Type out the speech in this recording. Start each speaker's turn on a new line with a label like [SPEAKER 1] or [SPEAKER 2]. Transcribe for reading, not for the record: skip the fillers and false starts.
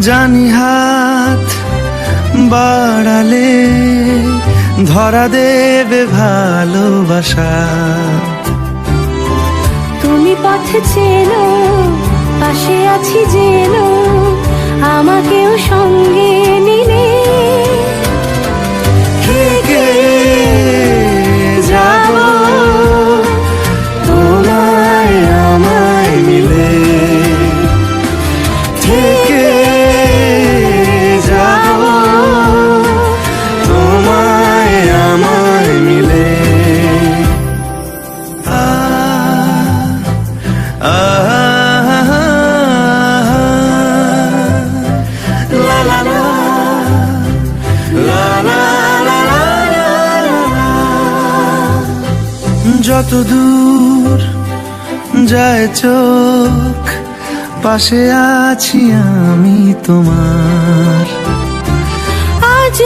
[SPEAKER 1] জানি হাত বাড়ালে ধরা দেবে ভালোবাসা।
[SPEAKER 2] তুমি পথ চেনো, পাশে আছি জেনো, আমাকেও সঙ্গে নিলে
[SPEAKER 1] থেকে যাব তোমায় আমায় মিলে, থেকে যাব তোমায় আমায় মিলে। লা লা লা লা লা লা লা লা। যত দূর যায় চোখ, পাশে আছি আমি তোমার।
[SPEAKER 2] আজ